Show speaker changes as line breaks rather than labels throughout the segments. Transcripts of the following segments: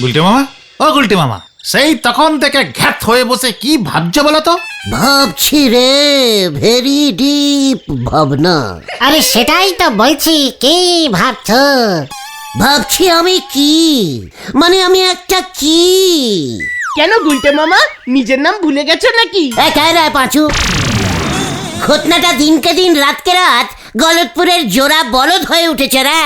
গুলটে মামা, ও গুলটে মামা, সেই তখন থেকে ঘ্যাত হয়ে বসে কি ভাবছো বলো তো?
ভাবছি রে, ভেরি ডিপ ভাবনা।
আরে সেটাই তো বলছি, কি ভাবছো?
ভাবছি আমি কি, মানে আমি একটা কি।
কেন গুলটে মামা, নিজের নাম ভুলে গেছো নাকি?
একাই রে পাঁচু, ঘটনাটা দিনকে দিন রাতকে রাত গলতপুরের জোড়া বলদ হয়ে উঠেছে রে।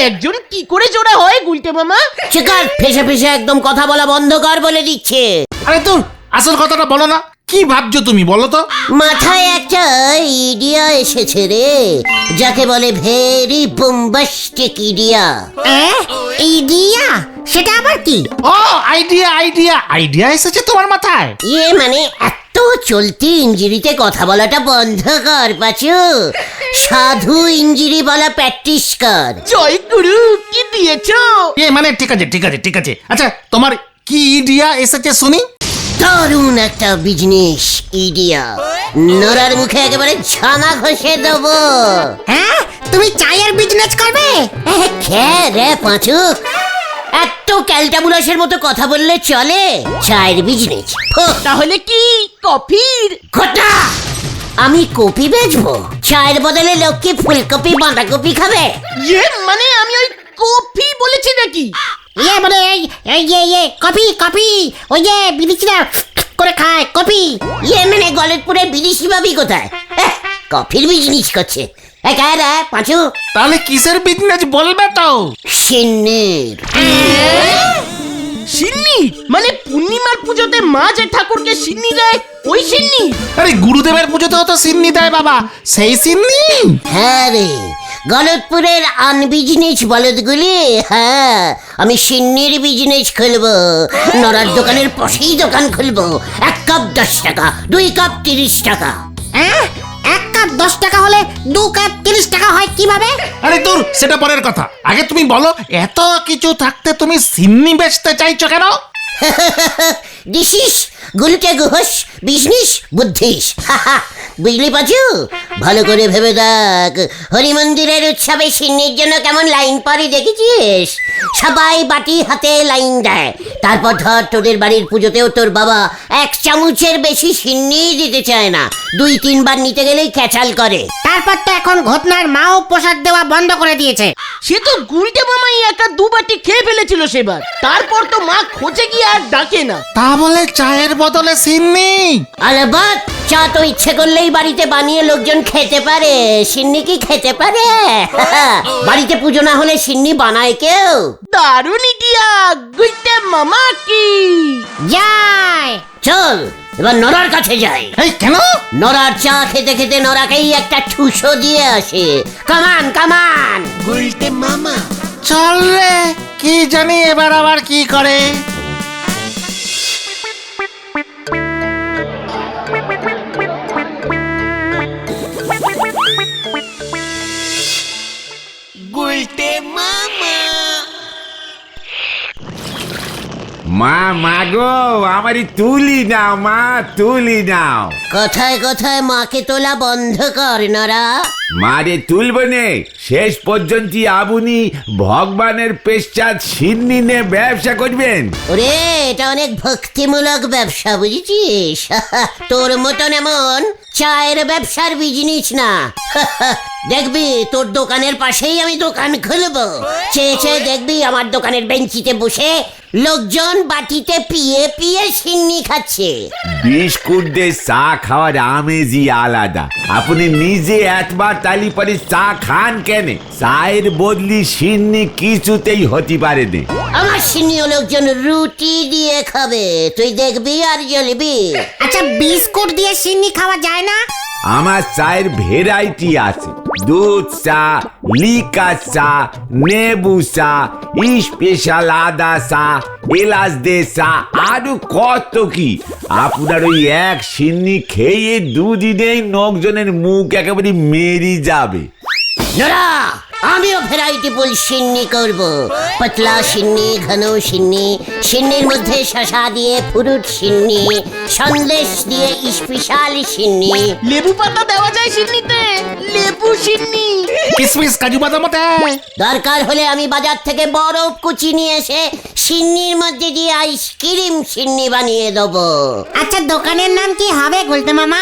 একজন কি করে জোড়া হয় গুলটে মামা?
চিকার ফেসে ফেসে একদম কথা বলা বন্ধ কর বলে দিচ্ছে।
আরে তো আসল কথাটা বলো না, কি ভাবছো তুমি বলো তো?
মাথায় একটা ইডিয়া এসেছে রে, যাকে বলে ভেরি বোম্বাস্টিক ইডিয়া।
ইডিয়া? সেটা আবার কি?
ও আইডিয়া আইডিয়া আইডিয়া এসেছে তোমার মাথায়?
ইয়ে মানে এত চলতি ইঞ্জিরিতে কথা বলাটা বন্ধ কর পাচু, সাধু ইঞ্জিরি বলা প্র্যাকটিস কর।
জয় গুরু, কি দিয়েছো?
এ মানে ঠিক আছে ঠিক আছে ঠিক আছে, আচ্ছা তোমার কি আইডিয়া এসেছে শুনি?
দারুণ একটা বিজনেস ইডিয়া, নোরার মুখে একেবারে ছানা ঘষে দেবো।
হ্যাঁ, তুমি চায়ের বিজনেস করবে?
খেয়ে রে পাঁচু, এত ক্যালটাবুলাসের মতো কথা বললে চলে? চায়ের বিজনেস
তাহলে কি কফির?
ঘটা, আমি কপি বেচবো? চায়ের বদলে লোক কি ফুলকপি বাঁধাকপি খাবে?
ইয়ে মানে আমি ওই কফি বলেছি নাকি?
ইয়ে মানে কফি কফি, ওই যে বিদেশিরা করে খায় কফি।
ইয়ে মানে গলতপুরে বিদেশি ভাবি কোথায় কফির বিজনেস করছে? একা রে পাঁচু,
তাহলে কিসের বিজনেস বলবে তো?
সিন্নির।
সিন্নি মানে পূর্ণিমার পুজোতে মা যে ঠাকুরকে সিন্নি দেয়, ওই সিন্নি?
আরে গুরুদেবের পুজোতেও তো সিন্নি দেয় বাবা, সেই সিন্নি।
হ্যাঁ রে, গলতপুরের আনবিজনেস বলদগুলি। হ্যাঁ, আমি সিন্নির বিজনেস খুলবো, নড়ার দোকানের পাশেই দোকান খুলবো। 1 কাপ 10 টাকা, 2 কাপ 30 টাকা।
হ্যাঁ, 1 কাপ 10 টাকা হলে 2 কাপ 30 টাকা হয় কিভাবে?
আরে তোর সেটা পরের কথা, আগে তুমি বলো এত কিছু থাকতে তুমি সিন্নি বেচতে চাইছো কেন?
This is Gulte গুহস business বুদ্ধিস। বুঝলি পাচু, ভালো করে ভেবে দেখ, হরি মন্দিরের উৎসবে সিন্নির জন্য কেমন লাইন পরে দেখেছিস? সবাই বাটি হাতে লাইন দেয়। তারপর ধর তোদের বাড়ির পুজোতেও তোর বাবা 1 চামচের বেশি সিন্নি দিতে চায় না, 2-3 বার নিতে গেলেই ক্যাচাল করে।
তারপর তো এখন ঘটনার মাও প্রসাদ দেওয়া বন্ধ করে দিয়েছে।
সে তো গুলটে মামাই একা 2 বাটি খেয়ে ফেলেছিল সেবার, তারপর তো মা খোঁজে গিয়ে আর ডাকে না।
তা বলে চায়ের বদলে সিন্নি?
আলাবাদ, চা তো ইচ্ছে করলেই বাড়িতে বানিয়ে লোকজন খেতে পারে, সিন্নি কি খেতে পারে? বাড়িতে পুজো না হলে সিন্নি বানায় কেউ?
দারুণ ইডিয়া, গুলটে মামা কি?
যায়।
চল এবার নরার কাছে যাই।
এই কেন?
নরার চা খেতে খেতে নরাকেই একটা ঠুসো দিয়ে আসে। কামান কামান।
চল রে, কি জানি এবার আবার কি করে।
মা গো, আমারই তুলি নাও মা, তুলি নাও।
কথায় কথায় মাকে তোলা বন্ধ কর নরা।
মারে তুলব নে, শেষ পর্যন্ত আপনি ভগবানের পেশ্চাৎ সিন্নি নিয়ে ব্যবসা করবেন।
ওরে, এটা অনেক ভক্তিমূলক ব্যবসা, বুঝেছিস? তোর মতন এমন চায়ের ব্যবসার বিজনেস না। দেখবি তোর দোকানের পাশেই আমি দোকান খুলবো। চেয়ে চেয়ে দেখবি আমার দোকানের বেঞ্চিতে বসে লোকজন বাটিতে পিয়ে পিয়ে সিন্নি খাচ্ছে।
বিস্কুট দিয়ে চা খাওয়ার আমেজই আলাদা। আপনি নিজে একবার তালি পরে চা খান কেন? চায়ের বদলি সিন্নি কিছুতেই হতে পারে না।
আমার সিন্নিও লোকজন রুটি দিয়ে খাবে, তুই দেখবি আর জ্বলবি।
আচ্ছা, বিস্কুট দিয়ে সিন্নি খাওয়া যায় না?
আমার চায়ের ভেরাইটি আছে, দুধ চা, লিকা চা, নেবু চা, স্পেশাল আদা চা, এলাচ দে চা, আরো কত কি। আপনার ওই এক সিন্নি খেয়ে 2 দিনেই লোকজনের মুখ একেবারে মেরি যাবে।
নরা, আমিও ভ্যারাইটিফুল সিন্নি করব। পাতলা সিন্নি, ঘন সিন্নি, সিন্নির মধ্যে শসা দিয়ে ফ্রুট সিন্নি, সন্দেশ দিয়ে স্পেশাল সিন্নি।
লেবু পাতা দেওয়া যায় সিন্নিতে, লেবু সিন্নি।
কিসমিস কাজু বাদাম দেয়।
দরকার হলে আমি বাজার থেকে বরফ কুচি নিয়ে এসে সিন্নির মধ্যে দিয়ে আইসক্রিম সিন্নি বানিয়ে দেবো।
আচ্ছা দোকানের নাম কি হবে গুলটে মামা?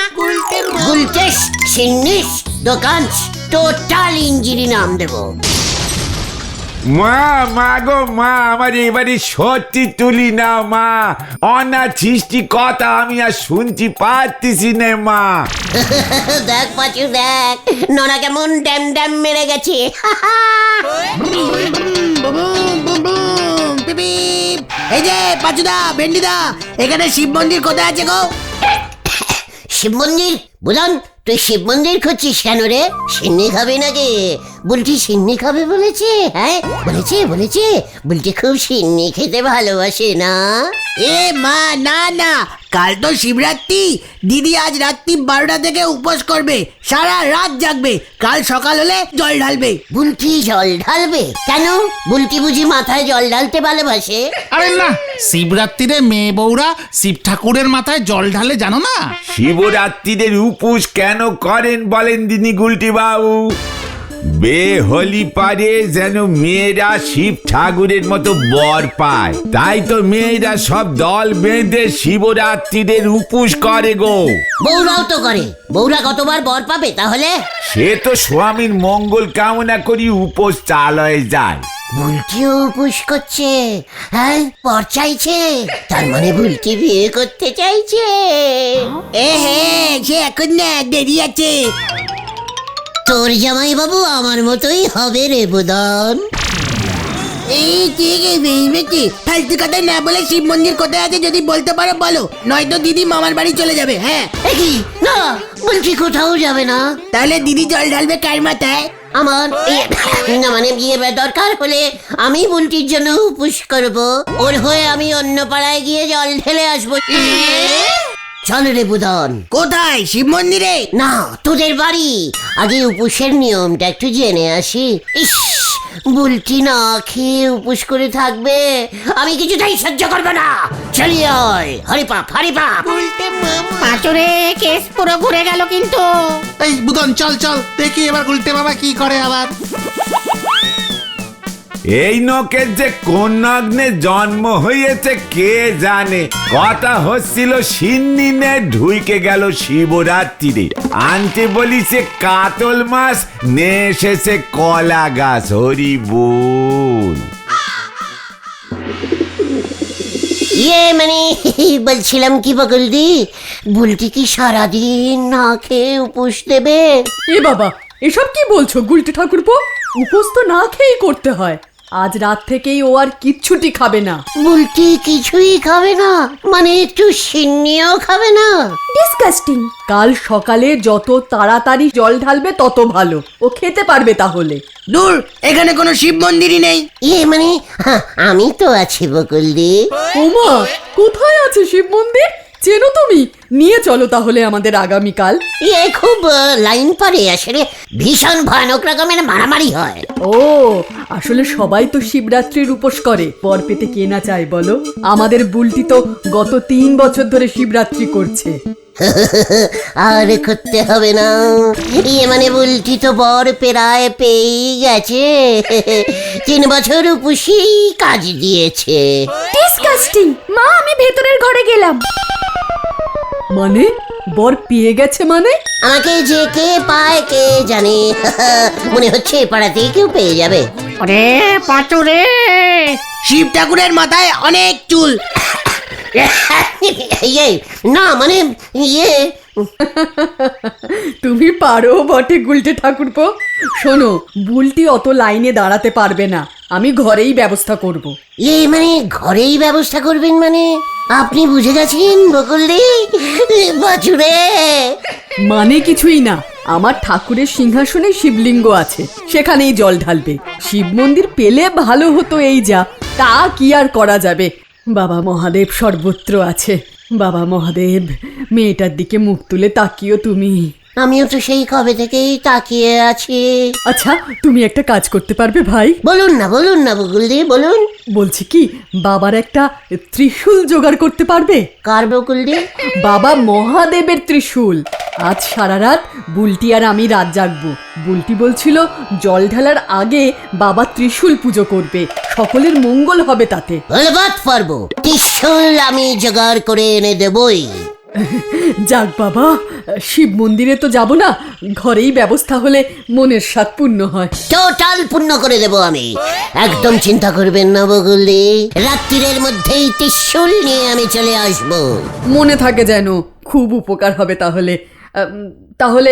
গুলটেস সিন্নিস দোকান, টোটাল ইঞ্জিনি নাম দেবো।
মা মা গো মা, আমার এবারে সত্যি তুলি না মা, অনাছিষ্টি কথা আমি আর শুনতে পারতেছি না মা।
দেখ পাচু দেখ, নোনা কেমন ড্যাম ড্যাম মেরে গেছে।
এই যে পাচুদা, ভেন্ডিদা, এখানে শিব মন্দির কোথায় আছে গো?
শিব মন্দির? বুঝান, তুই শিব মন্দির খুঁজছিস কেন রে? সিন্নি খাবে নাকি? বুলটি সিন্নি খাবে বলেছে? হ্যাঁ বলেছে বলেছে, বুলটি খুব সিন্নি খেতে ভালোবাসে না?
এ মা, না না, কাল তো শিবরাত্রি। দিদি আজ রাত্রি 12টা থেকে উপোস করবে, সারা রাত জাগবে, কাল সকাল হলে জল ঢালবে।
বুলটি জল ঢালবে কেন? বুলটি বুঝি মাথায় জল ঢালতে ভালোবাসে?
আরে না, শিবরাত্রিরে মেয়ে বউরা শিব ঠাকুরের মাথায় জল ঢালে, জানো না?
শিবরাত্রিদের উপোস কেন করেন বলেন দিনি গুলটি বাবু? বেহলি পারে যেন মেয়েরা শিব ঠাকুরের মতো বর পায়, তাই তো মেয়েরা সব দল বেঁধে শিবরাত্রিদের উপোস করে গো।
বউরাও তো করে, বউরা কতবার বর পাবে তাহলে?
সে তো স্বামীর মঙ্গল কামনা করি উপোস চালয়ে যায়।
বুলটিও উপোস করছে? হ্যাঁ, পর চাইছে, তার মানে বুলটি বিয়ে করতে চাইছে।
এ হে, সে এখন না, দেরি আছে।
তোর জামাই বাবু আমার মতোই হবে রে বুদন।
এই ঠিক আছে, ফালতু কথা না বলে শিব মন্দির কোথায় আছে যদি বলতে পারো বলো, নয়তো দিদি মামার বাড়ি চলে যাবে। হ্যাঁ,
কি না, বলছি কোথাও যাবে না।
তাহলে দিদি জল ঢালবে কার মাথায়?
আমার না মানে বিয়ে দরকার হলে আমি বুলটির জন্য উপোস করব, ওর হয়ে আমি অন্য পাড়ায় গিয়ে জল ঢেলে আসবো। চল রে বুদন।
কোথায়? শিব মন্দিরে?
না, তোদের বাড়ি। আগে উপোসের নিয়মটা একটু জেনে আসি। ইস, বুলটি না খেয়ে উপোস করে থাকবে, আমি কিছুটাই সহ্য করবো না। চলিয়ে আয়, হরি পাপ হরি পাপ।
পাঁচরে কেস পুরো ঘুরে গেল কিন্তু।
এই বুদন, চল চল দেখি এবার গুলটে বাবা কি করে আবার।
এই নকের যে কোন নগ্নে জন্ম হয়েছে কে জানে। কথা হচ্ছিল সিন্নি নে ঢুইকে গেল শিবরাত্রিরে, আনতে বলিছে কাতল মাছ, নে এসেছে কলা গাছ। হরি বল।
মানে বলছিলাম কি বকুলদি, বুলটি কি সারাদিন না খেয়ে উপোস দেবে?
এ বাবা, এসব কি বলছো গুলটে ঠাকুরপো? উপোস তো না খেয়েই করতে হয়। আজ রাত থেকেই ও আর কিচ্ছুটি খাবে না।
বুলটি কিছুই খাবে না? মানে একটু সিন্নিও খাবে না?
ডিসকাস্টিং। কাল সকালে যত তাড়াতাড়ি জল ঢালবে তত ভালো, ও খেতে পারবে তাহলে।
দূর, এখানে কোনো শিব মন্দিরই নেই।
মানে আমি তো আছি বকুলদি।
ওমা, কোথায় আছে শিব মন্দির? চেনো তুমি? নিয়ে চলো তাহলে আমাদের আগামীকাল।
খুব লাইন পরে আসলে ভীষণ ভয়ানক রকমের মারামারি হয়।
ও, আসলে সবাই তো শিবরাত্রির উপোস করে, পর পেতে কে না চায় বলো? আমাদের বুলটি তো গত 3 বছর ধরে শিবরাত্রি করছে।
আর করতে হবে না। মানে বুলটি তো বর পেরায় পেয়ে গেছে। 3 বছর উপসী কাজ দিয়েছে।
ডিসকাস্টিং। মা, আমি ভেতরের ঘরে গেলাম। মানে বর পেয়ে গেছে মানে?
আমাকে যে কে পায় কে জানে। মনে হচ্ছে পাড়াতেই কেউ পেয়ে যাবে।
ওরে পাঁচরে, শিব ঠাকুরের মাথায় অনেক চুল।
না মানে
তুমি পারো বটে গুলটে ঠাকুরপো। শোনো, বুলটি অত লাইনে দাঁড়াতে পারবে না, আমি ঘরেই ব্যবস্থা করব।
মানে ঘরেই ব্যবস্থা করবেন মানে? আপনি বুঝে গেছেন বকুলদি? বাছুরে
মানে কিছুই না, আমার ঠাকুরের সিংহাসনে শিবলিঙ্গ আছে, সেখানেই জল ঢালবে। শিব মন্দির পেলে ভালো হতো, এই যা, তা কি আর করা যাবে। বাবা মহাদেব সর্বত্র আছে। বাবা মহাদেব, মেয়েটার দিকে মুখ তুলে তাকিও তুমি।
আমিও তো সেই কবে থেকেই তাকিয়ে আছি।
আচ্ছা তুমি একটা কাজ করতে পারবে ভাই?
বলুন না বকুলদি বলুন।
বলছি কি, বাবার একটা ত্রিশূল জোগাড় করতে পারবে?
কার বকুলদি?
বাবা মহাদেবের ত্রিশূল। আজ সারা রাত বুলটি আর আমি রাত জাগবো। বুলটি বলছিল জল ঢালার আগে বাবা ত্রিশূল পুজো করবে, সকলের মঙ্গল হবে তাতে।
বলবাত পারবো, ত্রিশূল আমি জোগাড় করে এনে দেবই।
যাক বাবা, শিব মন্দিরে তো যাব না, ঘরেই ব্যবস্থা হলে মনের স্বাদ পূর্ণ হয়।
টোটাল পূর্ণ করে দেব আমি, একদম চিন্তা করবেন না বকুলদি। রাত্রির মধ্যেই ত্রিশূল নিয়ে আমি চলে আসব।
মনে থাকে যেন, খুব উপকার হবে তাহলে। তাহলে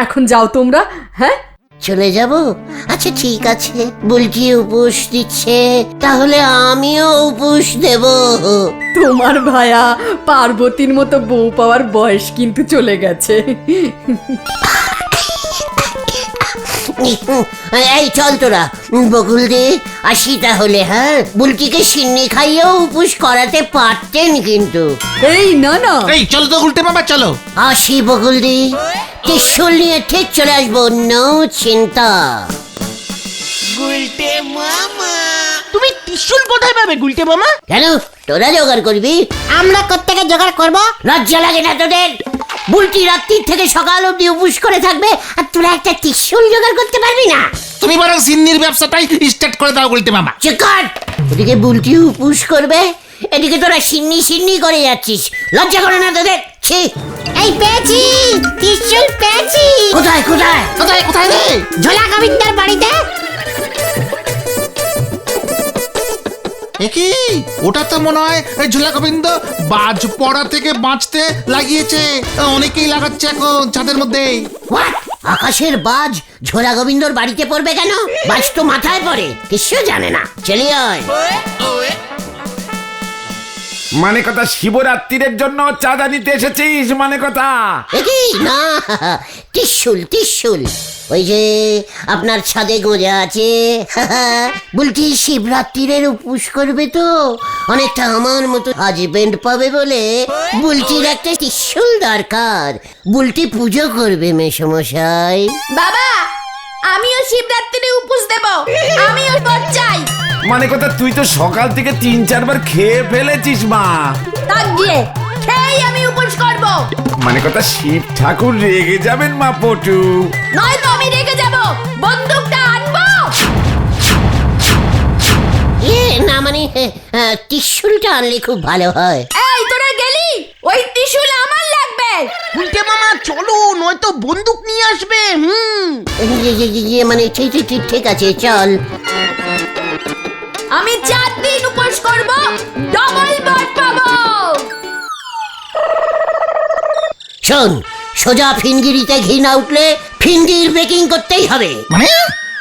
এখন যাও তোমরা। হ্যাঁ
চলে যাব? আচ্ছা ঠিক আছে, বুলটি উপোস দিচ্ছে, তাহলে আমিও উপোস দেব।
তোমার ভায়া পার্বতীর মতো বউ পাওয়ার বয়স কিন্তু চলে গেছে।
এই চল তোরা, বকুলদি আসি তাহলে। হ্যাঁ, বুলটিকে সিন্নি খাইয়েও উপোস করাতে পারতেন কিন্তু।
এই না না,
এই চলো তো উল্টে মামা, চলো।
আসি বকুলদি, ত্রিশূল নিয়ে ঠিক চলে আসবো, নো চিন্তা।
তুমি ত্রিশূল কোথায় পাবে গুলটে মামা?
কেন তোরা জোগাড় করবি?
আমরা কোত্থেকে জোগাড় করব?
লজ্জা লাগে না তোদের? বুলটি রাত্রির থেকে সকাল অবধি উপোস করে থাকবে, আর তোরা একটা ত্রিশূল জোগাড় করতে পারবি না?
তুমি বরং সিন্নির ব্যবসাটাই স্টার্ট করে দাও উল্টে মামা।
চিকার, ওদিকে বুলটি উপোস করবে, এদিকে তোরা সিন্নি করে যাচ্ছিস। লজ্জা করে না তোদের? ছি!
এই পেয়েছি, ত্রিশূল পেয়েছি।
কোথায় কোথায়?
কোথায় কোথায় রে?
ঝোলা গোবিন্দার বাড়িতে।
কি ওটা তো মনে হয় ওই ঝোলা গোবিন্দ বাজ পড়া থেকে বাঁচতে লাগিয়েছে। অনেকেই লাগাচ্ছে এখন ছাদের মধ্যে।
What? আকাশের বাজ ঝোলা গোবিন্দর বাড়িতে পড়বে কেন? বাজ তো মাথায় পড়ে, কিছু জানে না। চলি আয়।
মানে কথা শিবরাত্রির জন্য চাঁদা নিতে এসেছিস? মানে কথা
কি না, ত্রিশূল ওই যে আপনার ছাদে গোঁজা আছে। বলছি শিবরাত্রির উপোস করবে তো, অনেকটা আমার মতো হাজবেন্ড পাবে বলে বুলটির একটা ত্রিশূল দরকার। বুলটি পুজো করবে মেসমশাই।
বাবা, আমিও শিবরাত্রিরে উপোস দেব, আমিও বর চাই।
মানে কথা তুই তো সকাল থেকে 3-4 বার খেয়ে ফেলেছিস মা।
তাক গিয়ে খেয়েই আমি উপোস করব।
মানে কথা শিব ঠাকুর রেগে যাবেন মা পটু।
নয়তো আমি রেগে যাব, বন্দুকটা আনবো।
না মানে ত্রিশূলটা আনলে খুব ভালো হয়।
এই তোরা গেলি, ওই ত্রিশূল আমার লাগবে।
গুলটে মামা চলো, নয়তো বন্দুক নিয়ে আসবে।
মানে ঠিক আছে চল।
আমি 4 দিন উপোস করব, ডবল বর পাবো।
শোন, সোজা ফিনগিরিতে ঘি না উঠলে ফিনগির বেকিং করতেই হবে।
মানে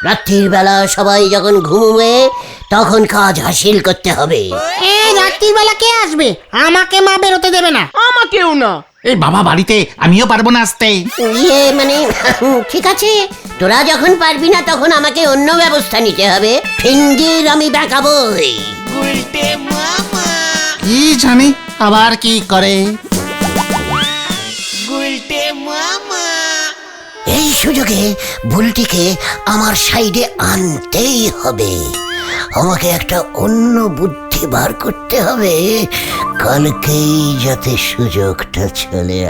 রাত্রির বেলা সবাই যখন ঘুমোবে তখন কাজ হাসিল করতে হবে।
এই রাত্রির বেলা কে আসবে? আমাকে মা বেরোতে দেবে না।
আমাকেও না।
এই বাবা বাড়িতে, আমিও পারবো না আসতে।
মানে ঠিক আছে, তোরা যখন পারবি না তখন আমাকে অন্য ব্যবস্থা নিতে হবে। ফিনগির আমি বেঁকাবই।
কি জানি আবার কি করে।
এই সুযোগে বুলটিকে আমার সাইডে আনতেই হবে। আমাকে একটা অন্য বুদ্ধি বার করতে হবে, কালকেই যাতে সুযোগটা চলে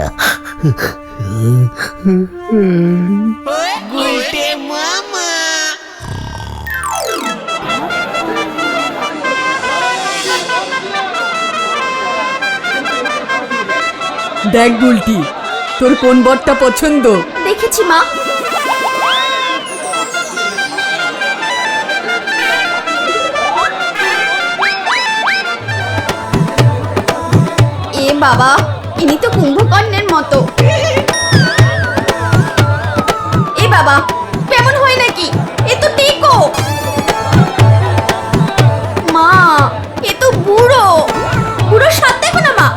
দেখ বুলটি, তোর কোন বরটা পছন্দ?
দেখেছি মা। এ বাবা, ইনি তো কুম্ভকর্ণের মতো। এ বাবা, কেমন হয় নাকি? এ তো টেকো। মা, এ তো বুড়ো। বুড়োর সাথ দেখো না মা।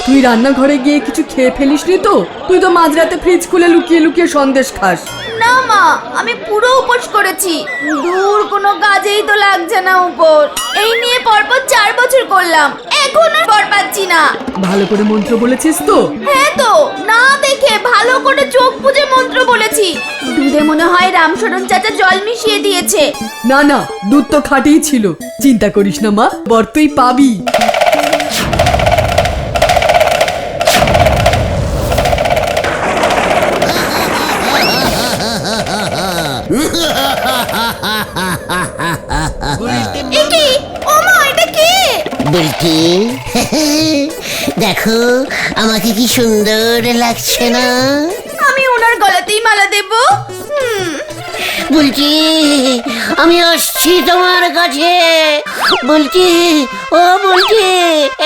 তুই রান্নাঘরে গিয়ে কিছু খেয়ে ফেলিস নি তো? তুই তো মাঝরাতে ফ্রিজ খুলে লুকিয়ে লুকিয়ে সন্দেশ খাস।
না মা, আমি পুরো উপোস করেছি। দূর কোনো কাজেই তো লাগছে না উপোস। এই নিয়ে পরপর 4 বছর করলাম, এখন আর বর পাচ্ছি না।
ভালো করে মন্ত্র বলেছিস তো?
হ্যাঁ তো, না দেখে ভালো করে চোখ বুজে মন্ত্র বলেছি। দুধে মনে হয় রামশরণ চাচা জল মিশিয়ে দিয়েছে।
না না, দুধ তো খাঁটিই ছিল। চিন্তা করিস না মা, বর তুই পাবি।
একি ও মা, এটা কে?
বলছি দেখো আমাকে কি সুন্দর লাগছে না?
আমি ওনার গলাতেই মালা দেব।
বলছি আমি আসছি তোমার কাছে। বলছি ও বলছি,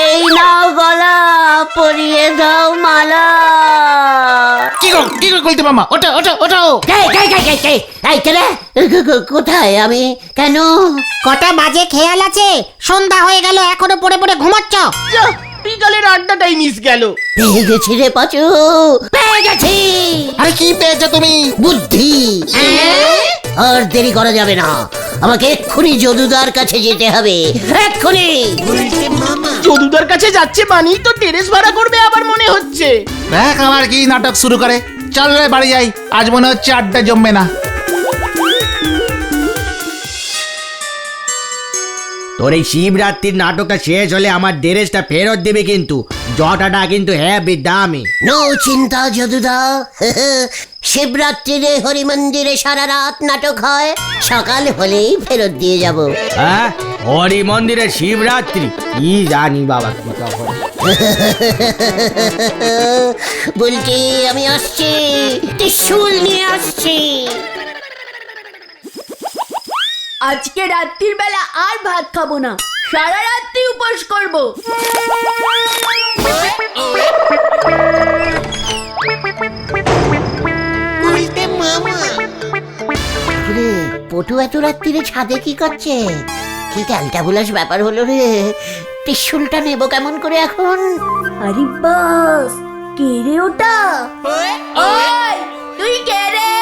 এই নাও গলা, পরিয়ে দাও মালা।
কি গো বলতে মামা? ওটা ওটা ওটাও
এই কে রে? কোথায় আমি? কেন?
কটা বাজে খেয়াল আছে? সন্ধ্যা হয়ে গেল, এখনো পড়ে পড়ে ঘুমাচ্ছ?
যা, বিকালের আড্ডাটাই মিস গেল।
পেয়ে গেছি রে পাচু, পেয়ে গেছি।
আরে কি পেয়েছো তুমি?
বুদ্ধি। আর দেরি করা যাবে না, আমাকে এক্ষুনি যদুদার কাছে যেতে হবে, এক্ষুনি।
যদুদার কাছে যাচ্ছে মানেই তো টেরেস ভাড়া করবে আবার মনে হচ্ছে।
দেখ আবার কি নাটক শুরু করে। চল রে বাড়ি যাই, আজ মনে হচ্ছে আড্ডা জমবে না।
তোর এই শিবরাত্রির নাটকটা শেষ হলে আমার ড্রেসটা ফেরত দেবে, কিন্তু জটাটা কিন্তু হেবি দামি।
নো চিন্তা যদুদা, শিবরাত্রিরে হরি মন্দিরে সারা রাত নাটক হয়, সকাল হলেই ফেরত দিয়ে যাব।
হ্যাঁ, হরি মন্দিরে শিবরাত্রি কি জানি বাবা কি তখন।
বলছি আমি আসছি, ত্রিশূল নিয়ে আসছি।
আজকে রাত্রির বেলা আর ভাত খাবো না, সারা রাত্রি উপোস করব।
রে পটু এত রাত্রিরে ছাদে কি করছে? কি ক্যালটাবুলাস ব্যাপার হলো রে। ত্রিশূলটা নেবো কেমন করে এখন?
আরে বাস, কে রে ওটা? ওই তুই কে রে?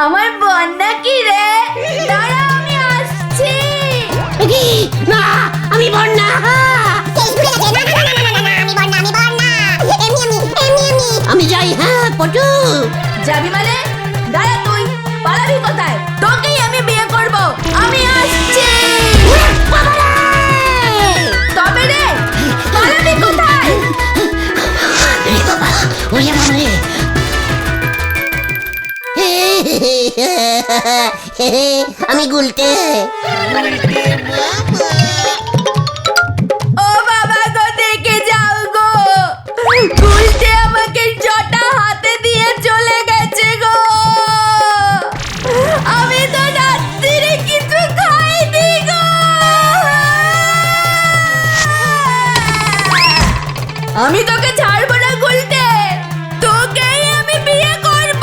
আমার বন্যা কি রে? দাঁড়া, আমি আসছি।
কি? না আমি বন্যা। আমি যাই। হ্যাঁ পটু।
যাবি মানে? দাঁড়া, তুই পালাবি কোথায়? তোকেই আমি বিয়ে করব। আমি আসছি। তবে রে, পালাবি কোথায়?
ওরে বাবা রে। আমি গুলটে।
ও বাবা গো, দেখে যাও গো, গুলটে আমাকে জটা হাতে দিয়ে চলে গেছে গো। আমি তো রাত্রিরে কিছু খাইনি গো। আমি তোকে ছাড়বো না গুলটে, তোকেই আমি বিয়ে করব।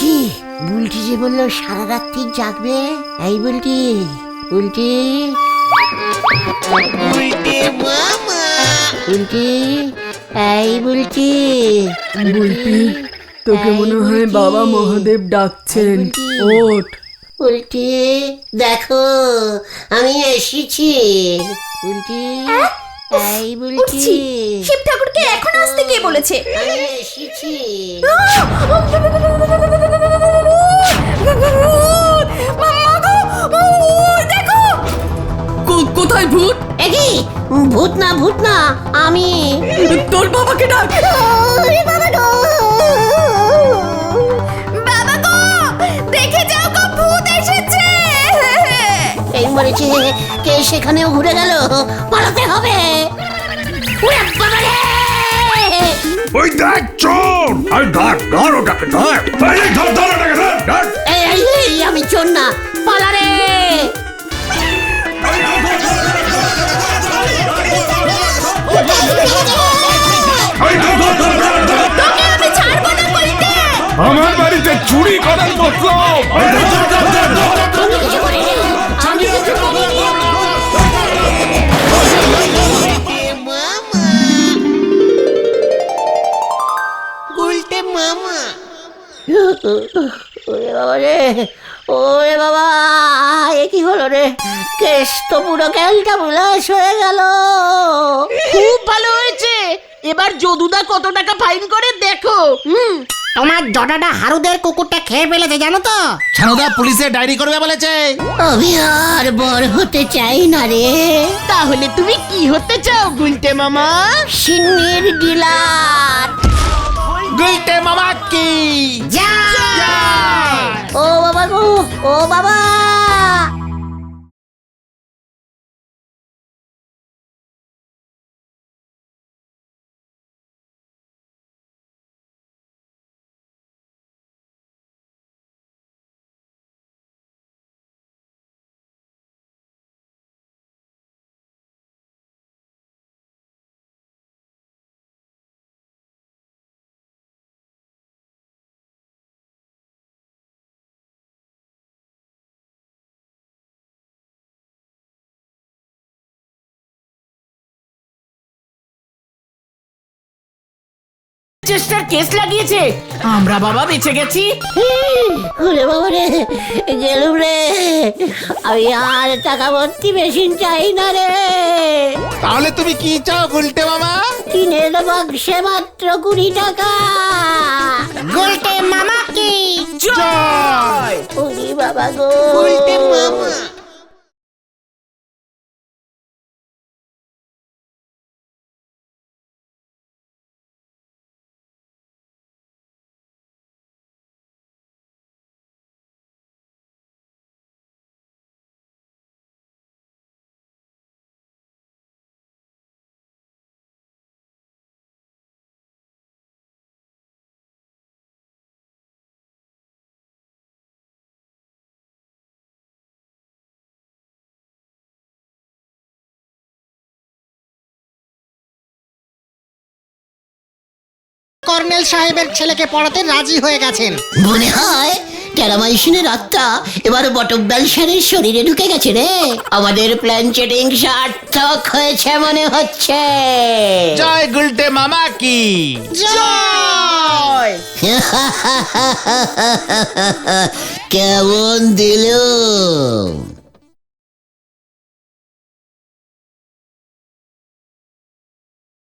কি বুলটি যে বললো সারা রাত্রি জাগবে? এই বুলটি, বুলটি, বুলটি, এই বুলটি।
বুলটি, তোকে মনে হয় বাবা মহাদেব ডাকছেন, ওঠ।
বুলটি দেখো আমি এসেছি। বুলটি, এই বুলটি,
শিব ঠাকুরকে এখন আসতে কে বলেছে?
আমি এসেছি।
কোথায় ভূত?
একি ভূত না, ভূত না, আমি।
তোর বাবাকে ডাক।
বাবা গো, দেখে যাও গো, ভূত এসেছে।
এই মরেছে, কে সেখানেও ঘুরে গেল, পালাতে হবে। ওরে বাবা রে!
ওই দেখ চোর! আরে ধর ওটাকে ধর! এই ধর ওটাকে ধর!
এই আমি চোর না, পালা রে!
তোকে আমি ছাড়বো না বলতে।
আমার বাড়িতে চুরি করার মতলব!
আমি কিছু করিনি, আমি কিছু করিনি।
উল্টে
মামা। ওরে বাবা রে, ওরে বাবা, এ কি হলো রে? কেস তো পুরো ক্যালটা বুলাস হয়ে গেল।
খুব ভালো হয়েছে। এবার যদুদা কত টাকা ফাইন করে দেখো।
তোমার জটাটা হারুদের কুকুরটা খেয়ে ফেলেছে জানো তো?
ছানুদা পুলিশে ডায়েরি করবে বলেছে।
আমি আর বড় হতে চাই না রে।
তাহলে তুমি কি হতে চাও গুলটে মামা?
সিন্নির ডিলার।
গুলটে মামা কি
ও বাবা গো, ও বাবা।
চেষ্টার কেস লাগিয়েছে, আমরা বাবা বেঁচে গেছি।
ওরে বাবা রে, গেলুম রে। আমি আর টাকা ভর্তি মেশিন চাই না রে।
তাহলে তুমি কি চাও গুলটে মামা?
টিনের বাক্সে মাত্র 20 টাকা।
গুলটে মামা কি
জয়।
ওরে বাবা গো,
গুলটে মামা। কর্নেল সাহেবের ছেলেকে পড়াতে রাজি হয়ে গেছেন।
মনে হয় টেরামাইশিনের আত্মা এবার বটকদাল সেনের শরীরে ঢুকে গেছে রে। আমাদের প্ল্যান চেটিং সার্থক হয়েছে মনে হচ্ছে।
জয় গুলটে মামা কি
জয়।
কেমন দিল?